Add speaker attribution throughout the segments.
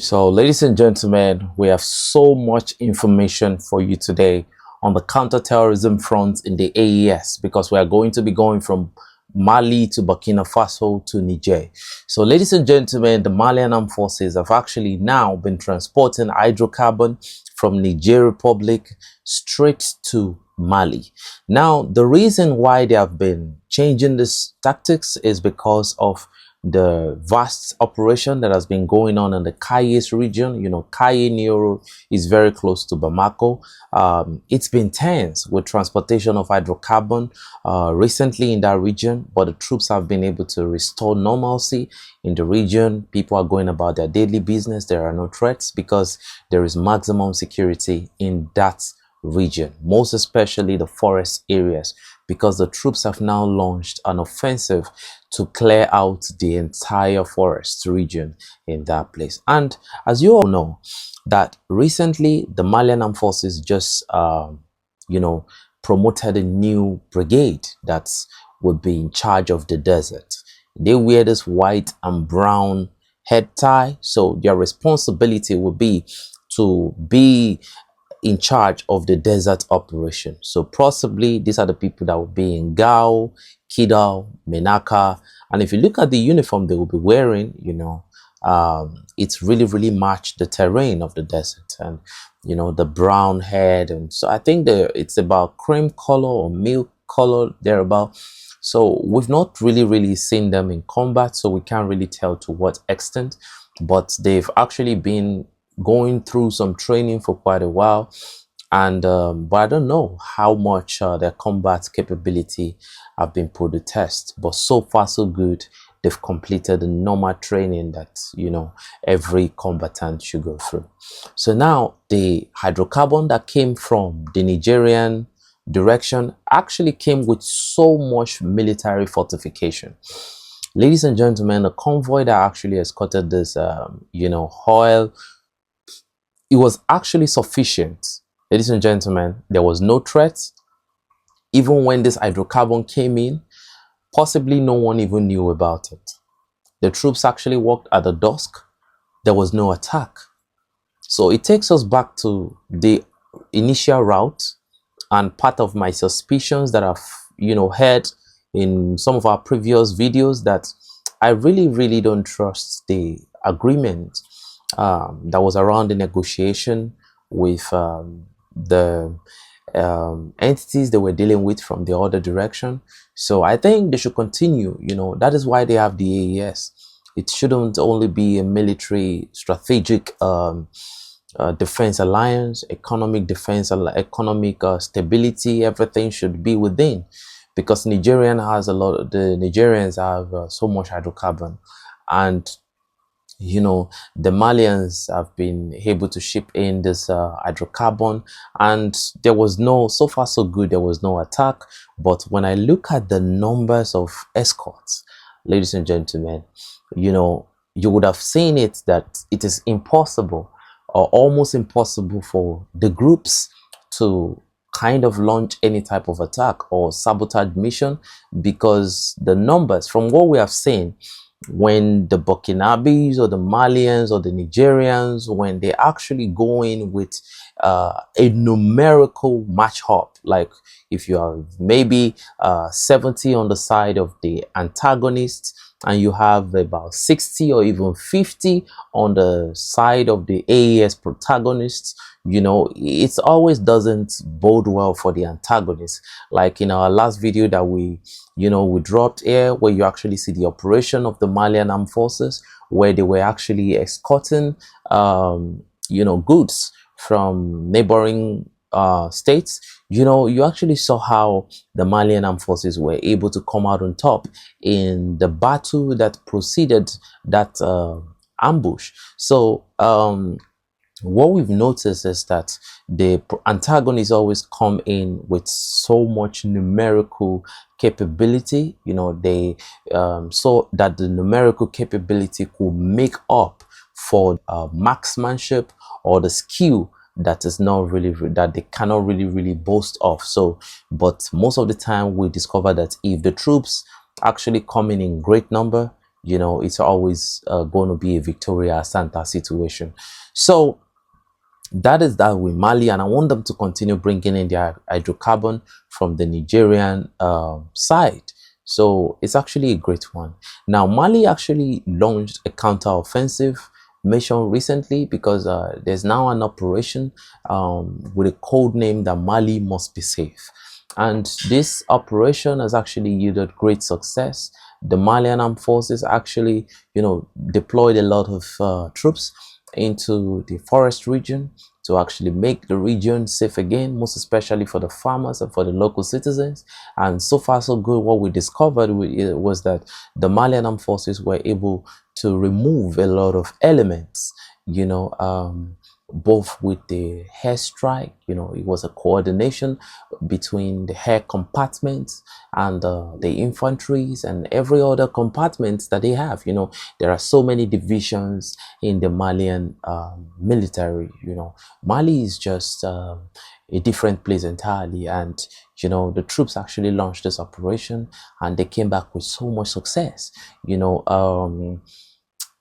Speaker 1: So, ladies and gentlemen, we have so much information for you today on the counterterrorism front in the AES because we are going to be going from Mali to Burkina Faso to Niger. So, ladies and gentlemen, the Malian armed forces have actually now been transporting hydrocarbon from Niger Republic straight to Mali. Now, the reason why they have been changing this tactics is because of the vast operation that has been going on in the Kayes region. You know, Kaye Nioro is very close to Bamako. It's been tense with transportation of hydrocarbon recently in that region, but the troops have been able to restore normalcy in the region. People are going about their daily business. There are no threats because there is maximum security in that region, most especially the forest areas, because the troops have now launched an offensive to clear out the entire forest region in that place. And as you all know, that recently the Malian armed forces just promoted a new brigade that would be in charge of the desert. They wear this white and brown head tie, so their responsibility would be to be in charge of the desert operation. So possibly these are the people that will be in Gao, Kidal, Menaka. And if you look at the uniform they will be wearing, it's really matched the terrain of the desert, and the brown head. And so I think it's about cream color or milk color thereabout. So we've not really seen them in combat, so we can't really tell to what extent, but they've actually been going through some training for quite a while, and but I don't know how much their combat capability have been put to test. But so far so good. They've completed the normal training that every combatant should go through. So now the hydrocarbon that came from the Nigerian direction actually came with so much military fortification. Ladies and gentlemen, the convoy that actually escorted this oil, it was actually sufficient. Ladies and gentlemen, there was no threat. Even when this hydrocarbon came in, possibly no one even knew about it. The troops actually walked at the dusk. There was no attack. So it takes us back to the initial route, and part of my suspicions that I've heard in some of our previous videos, that I really don't trust the agreement that was around the negotiation with the entities they were dealing with from the other direction. So I think they should continue. That is why they have the AES. It shouldn't only be a military strategic defense alliance, economic defense, economic stability. Everything should be within, because the Nigerians have so much hydrocarbon, and the Malians have been able to ship in this hydrocarbon, and there was so far so good, there was no attack. But when I look at the numbers of escorts, ladies and gentlemen, you would have seen it that it is impossible or almost impossible for the groups to kind of launch any type of attack or sabotage mission, because the numbers, from what we have seen, when the Burkinabes or the Malians or the Nigerians, when they actually go in with a numerical match up, like if you have maybe 70 on the side of the antagonists and you have about 60 or even 50 on the side of the AES protagonists, it always doesn't bode well for the antagonists. Like in our last video that we dropped here, where you actually see the operation of the Malian armed forces, where they were actually escorting goods from neighboring states. You actually saw how the Malian armed forces were able to come out on top in the battle that preceded that ambush. So what we've noticed is that the antagonists always come in with so much numerical capability, they so that the numerical capability could make up for marksmanship or the skill that is not really, that they cannot really boast of. So, but most of the time we discover that if the troops actually come in great number, you know, it's always going to be a Victoria Santa situation. So that is that with Mali, and I want them to continue bringing in their hydrocarbon from the Nigerian side. So it's actually a great one. Now, Mali actually launched a counter-offensive mission recently, because there's now an operation with a code name that Mali must be safe. And this operation has actually yielded great success. The Malian armed forces actually, you know, deployed a lot of troops into the forest region to actually make the region safe again, most especially for the farmers and for the local citizens. And so far so good. What we discovered was that the Malian armed forces were able to remove a lot of elements, you know, both with the airstrike, you know, it was a coordination between the air compartments and the infantries and every other compartments that they have. You know, there are so many divisions in the Malian military. You know, Mali is just a different place entirely, and you know, the troops actually launched this operation and they came back with so much success. You know,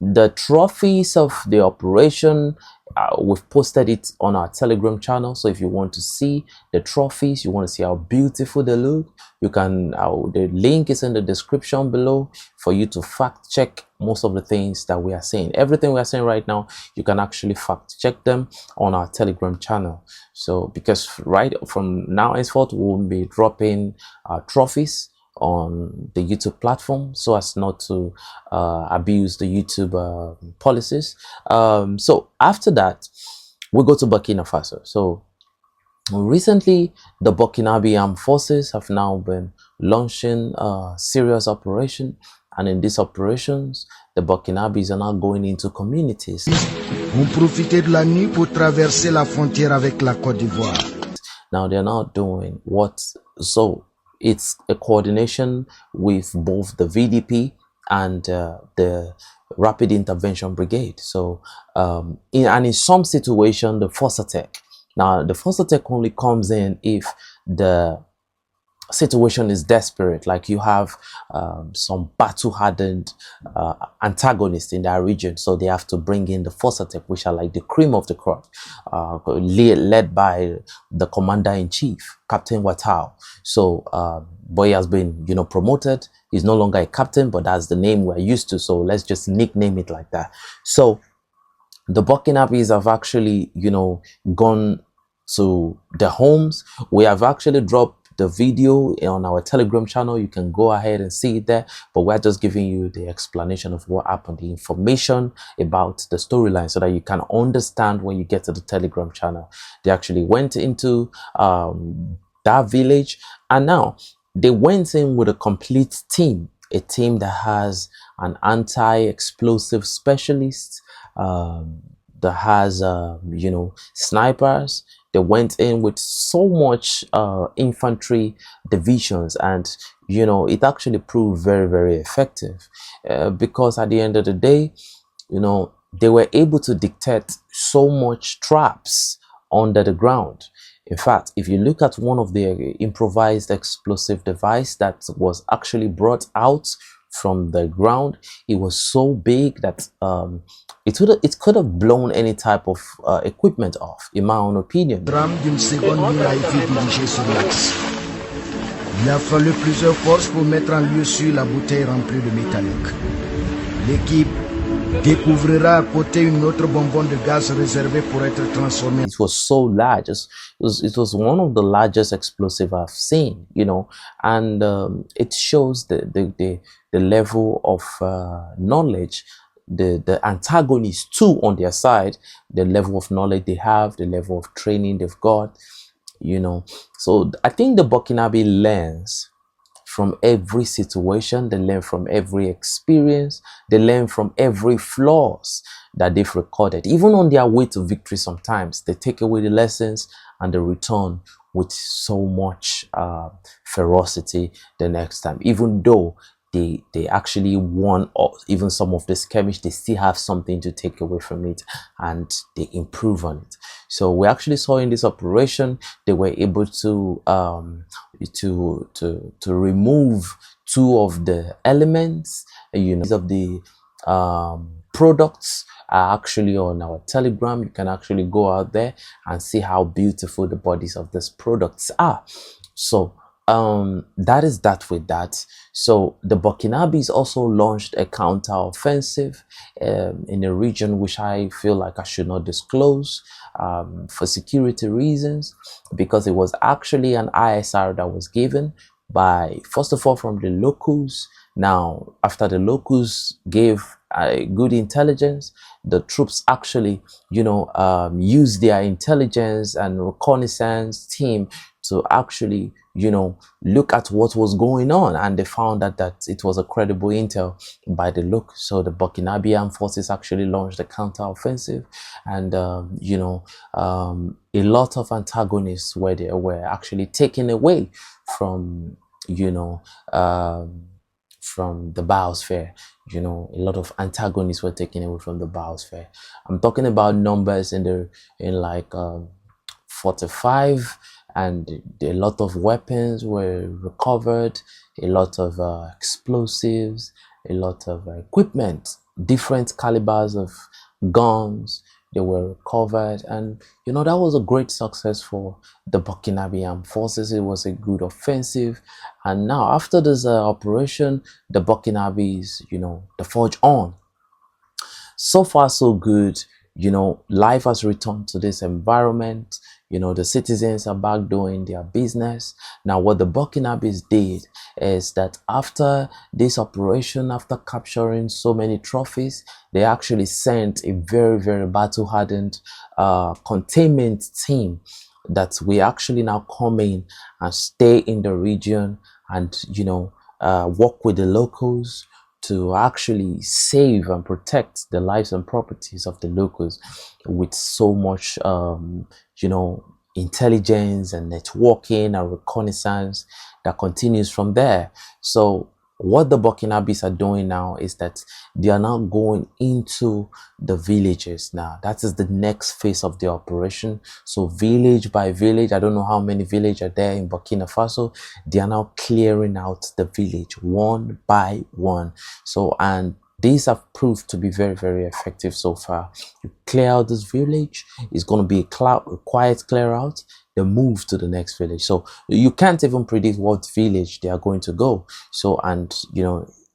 Speaker 1: the trophies of the operation, we've posted it on our Telegram channel. So if you want to see the trophies, you want to see how beautiful they look, you can, the link is in the description below for you to fact check most of the things that we are saying. Everything we are saying right now, you can actually fact check them on our Telegram channel. So because right from now henceforth, we'll be dropping trophies on the YouTube platform so as not to abuse the YouTube policies. So after that, we go to Burkina Faso. So recently, the Burkinabe armed forces have now been launching a serious operation, and in these operations, the Burkinabes are now going into communities.
Speaker 2: On profitait de la nuit pour traverser la frontière avec la Côte d'Ivoire.
Speaker 1: Now they're not doing what, so it's a coordination with both the VDP and the Rapid Intervention Brigade. So in some situation, the force attack. Now the force attack only comes in if the situation is desperate, like you have some battle-hardened antagonists in that region, so they have to bring in the force attack, which are like the cream of the crop, led by the commander-in-chief, Captain Watao. So boy has been, you know, promoted. He's no longer a captain, but that's the name we're used to, so let's just nickname it like that. So the Burkinabes have actually, you know, gone to the homes. We have actually dropped the video on our Telegram channel. You can go ahead and see it there, but we're just giving you the explanation of what happened, the information about the storyline, so that you can understand when you get to the Telegram channel. They actually went into that village, and now they went in with a complete team, a team that has an anti-explosive specialist, that has you know, snipers. They went in with so much infantry divisions, and you know, it actually proved very, very effective, because at the end of the day, you know, they were able to detect so much traps under the ground. In fact, if you look at one of the improvised explosive device that was actually brought out from the ground, it was so big that it could have blown any type of equipment off, in my own opinion.
Speaker 2: Drame d'une seconde ligne a été dirigé sur l'axe. Il a fallu plusieurs forces pour mettre en lieu sûr la bouteille remplie de métallique. L'équipe découvrira à côté une autre bonbonne de gaz réservée pour être transformée.
Speaker 1: It was so large. It was one of the largest explosive I've seen, you know, and it shows the level of knowledge the antagonists too on their side, the level of knowledge they have, the level of training they've got, you know. So I think the Burkinabe learns from every situation, they learn from every experience, they learn from every flaws that they've recorded. Even on their way to victory, sometimes they take away the lessons and they return with so much ferocity the next time. Even though they actually won, or even some of the skirmish, they still have something to take away from it and they improve on it. So we actually saw in this operation they were able to remove two of the elements, of the products are actually on our Telegram. You can actually go out there and see how beautiful the bodies of these products are. So that is that with that. So the Burkinabes also launched a counter-offensive in a region which I feel like I should not disclose for security reasons, because it was actually an ISR that was given by, first of all, from the locals. Now, after the locals gave good intelligence, the troops actually, used their intelligence and reconnaissance team to actually, look at what was going on, and they found that it was a credible intel by the look. So the Burkinabean forces actually launched a counter-offensive, and a lot of antagonists were actually taken away from from the biosphere. A lot of antagonists were taken away from the biosphere. I'm talking about numbers in like 45, and a lot of weapons were recovered, a lot of explosives, a lot of equipment, different calibers of guns, they were recovered. And that was a great success for the Burkinabean forces. It was a good offensive. And now after this operation, the Burkinabes, they forge on. So far so good. Life has returned to this environment. The citizens are back doing their business. Now what the Burkinabes did is that after this operation, after capturing so many trophies, they actually sent a very, very battle-hardened containment team that we actually now come in and stay in the region and work with the locals to actually save and protect the lives and properties of the locals with so much intelligence and networking and reconnaissance that continues from there. So what the Burkinabes are doing now is that they are now going into the villages now. That is the next phase of the operation. So village by village, I don't know how many villages are there in Burkina Faso. They are now clearing out the village one by one. So, and these have proved to be very, very effective so far. You clear out this village, it's going to be a quiet clear out, they move to the next village. So you can't even predict what village they are going to go. So, and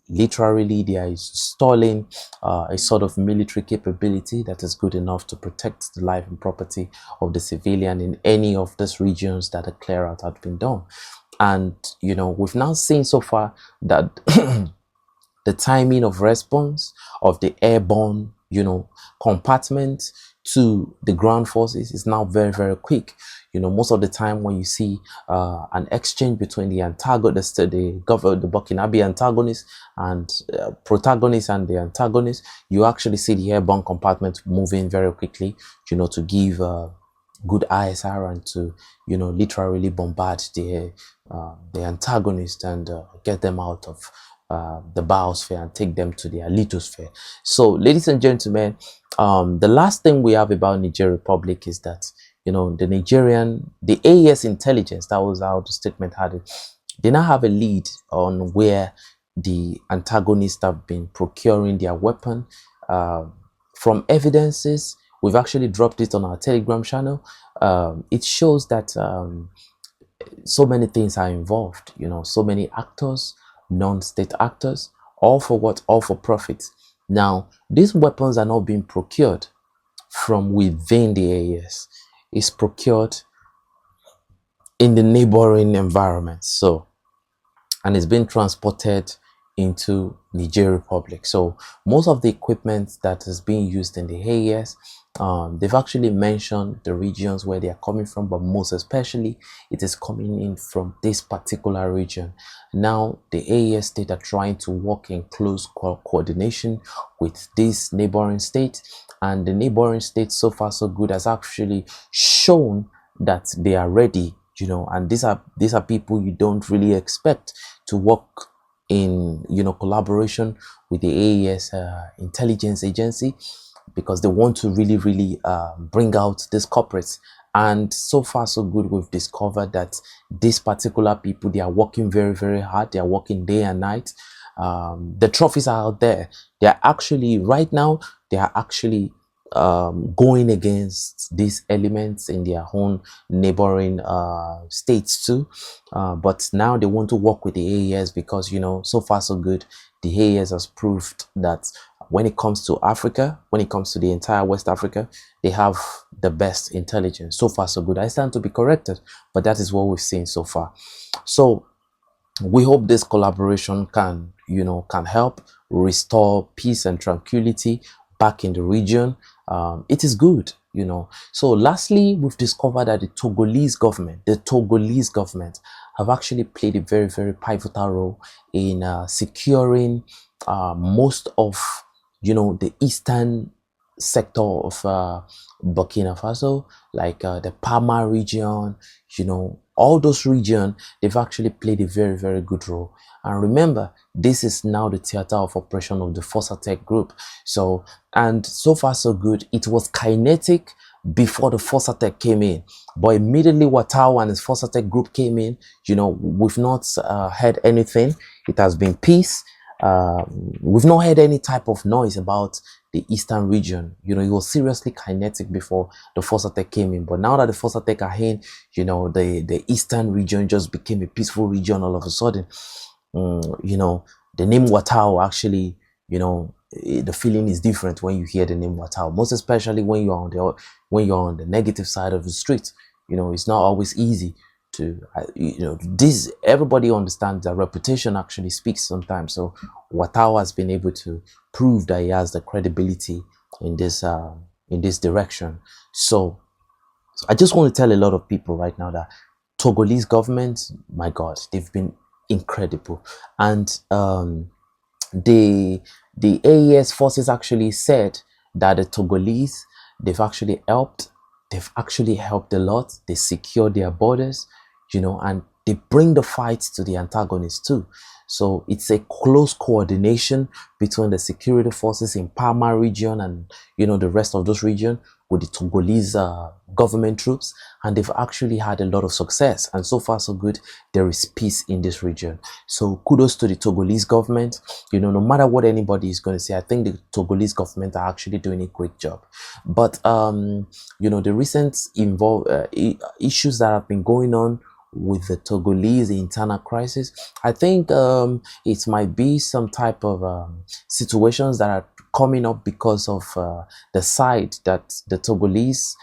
Speaker 1: literally they are installing a sort of military capability that is good enough to protect the life and property of the civilian in any of these regions that a clear out had been done. And we've now seen so far that the timing of response of the airborne compartment to the ground forces is now very, very quick. Most of the time when you see an exchange between the antagonist, the Burkinabe antagonist and protagonist and the antagonist, you actually see the airborne compartment moving very quickly, to give good ISR and to literally bombard the antagonist and get them out of the biosphere and take them to their lithosphere. So ladies and gentlemen, the last thing we have about Niger Republic is that the AES intelligence, that was how the statement had it, they now have a lead on where the antagonists have been procuring their weapon. From evidences, we've actually dropped it on our Telegram channel. It shows that so many things are involved, so many actors, non-state actors, all for what? All for profit. Now, these weapons are not being procured from within the AES. It's procured in the neighboring environment. So, and it's been transported into Niger Republic. So most of the equipment that is being used in the AES, they've actually mentioned the regions where they are coming from, but most especially it is coming in from this particular region. Now the AES state are trying to work in close coordination with this neighboring state, and the neighboring state, so far so good, has actually shown that they are ready, and these are people you don't really expect to work in collaboration with the AES intelligence agency, because they want to really bring out these corporates. And so far so good, we've discovered that these particular people, they are working very hard. They are working day and night. The trophies are out there. They are actually, right now, they are actually going against these elements in their own neighboring states too. But now they want to work with the AES because, you know, so far so good. The AES has proved that when it comes to Africa, when it comes to the entire West Africa, they have the best intelligence. So far so good. I stand to be corrected, but that is what we've seen so far. So we hope this collaboration can, you know, can help restore peace and tranquility back in the region. It is good, you know. So lastly, we've discovered that the Togolese government have actually played a very pivotal role in securing most of, you know, the eastern sector of Burkina Faso, like the Palma region, you know, all those regions, they've actually played a very good role. And remember, this is now the theater of operation of the Fossatec group. So, and so far so good. It was kinetic before the Fossatec came in, but immediately Watao and his Fossatec group came in, you know, we've not heard anything. It has been peace. We've not heard any type of noise about the eastern region. You know, it was seriously kinetic before the Fossatec came in, but now that the Fossatec are in, you know, the eastern region just became a peaceful region all of a sudden. You know, the name Watao actually, you know, the feeling is different when you hear the name Watao, most especially when you're on the negative side of the street. You know, it's not always easy to, you know, this, everybody understands that reputation actually speaks sometimes. So Watao has been able to prove that he has the credibility in this direction. So I just want to tell a lot of people right now that Togolese government, my God, they've been incredible. And the AES forces actually said that the Togolese, they've actually helped a lot. They secure their borders, you know, and they bring the fight to the antagonists too. So it's a close coordination between the security forces in Palma region and, you know, the rest of those region with the Togolese government troops, and they've actually had a lot of success. And so far so good, there is peace in this region. So kudos to the Togolese government. You know, no matter what anybody is going to say, I think the Togolese government are actually doing a great job. But you know, the recent issues that have been going on with the Togolese internal crisis, I think it might be some type of situations that are coming up because of the side that the Togolese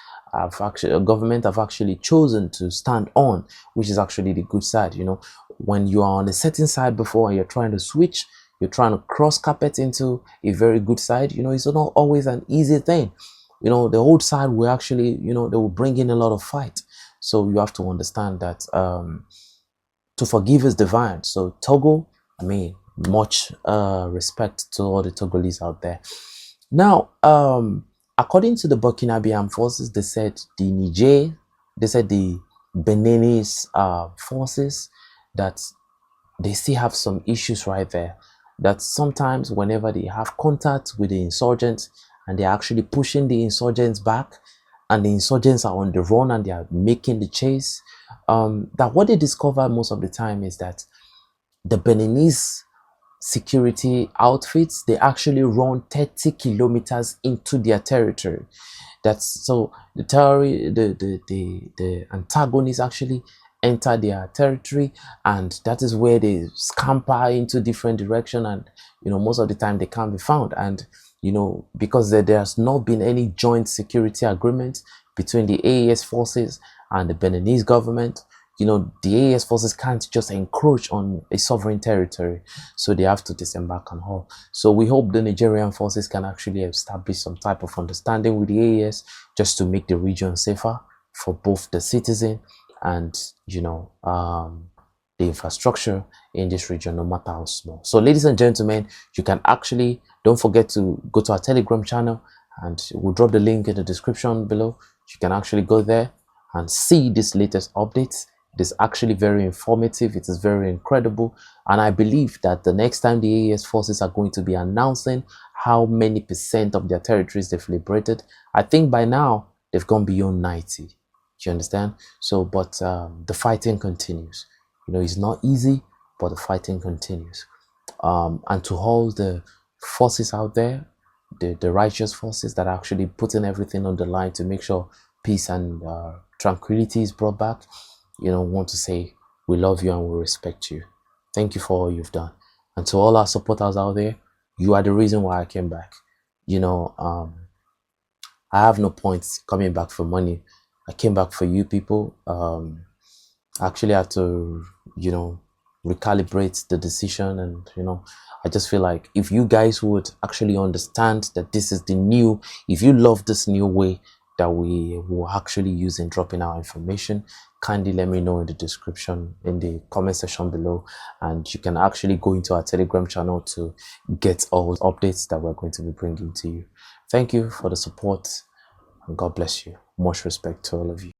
Speaker 1: government have actually chosen to stand on, which is actually the good side. You know, when you are on a certain side before and you're trying to switch, you're trying to cross carpet into a very good side, you know, it's not always an easy thing. You know, the old side will actually, you know, they will bring in a lot of fight. So you have to understand that to forgive is divine. So Togo, I mean, much respect to all the Togolese out there. Now, according to the Burkinabe Armed Forces, they said the Beninese forces, that they still have some issues right there. That sometimes whenever they have contact with the insurgents and they're actually pushing the insurgents back, and the insurgents are on the run and they are making the chase, that what they discover most of the time is that the Beninese security outfits, they actually run 30 kilometers into their territory. That's so the antagonists actually enter their territory, and that is where they scamper into different direction, and you know, most of the time they can't be found. And you know, because there's not been any joint security agreement between the AES forces and the Beninese government, you know, the AES forces can't just encroach on a sovereign territory, so they have to disembark and all. So we hope the Nigerian forces can actually establish some type of understanding with the AES just to make the region safer for both the citizen and, you know, the infrastructure in this region, no matter how small. So ladies and gentlemen, you can actually, don't forget to go to our Telegram channel, and we'll drop the link in the description below. You can actually go there and see this latest updates It is actually very informative. It is very incredible. And I believe that the next time the AES forces are going to be announcing how many percent of their territories they've liberated, I think by now they've gone beyond 90. Do you understand? So, but the fighting continues. You know, it's not easy, but the fighting continues. And to all the forces out there, the righteous forces that are actually putting everything on the line to make sure peace and tranquility is brought back, you know, want to say we love you and we respect you. Thank you for all you've done. And to all our supporters out there, you are the reason why I came back. You know, I have no points coming back for money. I came back for you people. I actually had to, you know, recalibrate the decision. And, you know, I just feel like if you guys would actually understand that this is the new, if you love this new way that we will actually use in dropping our information, kindly let me know in the description, in the comment section below, and you can actually go into our Telegram channel to get all updates that we're going to be bringing to you. Thank you for the support, and God bless you. Much respect to all of you.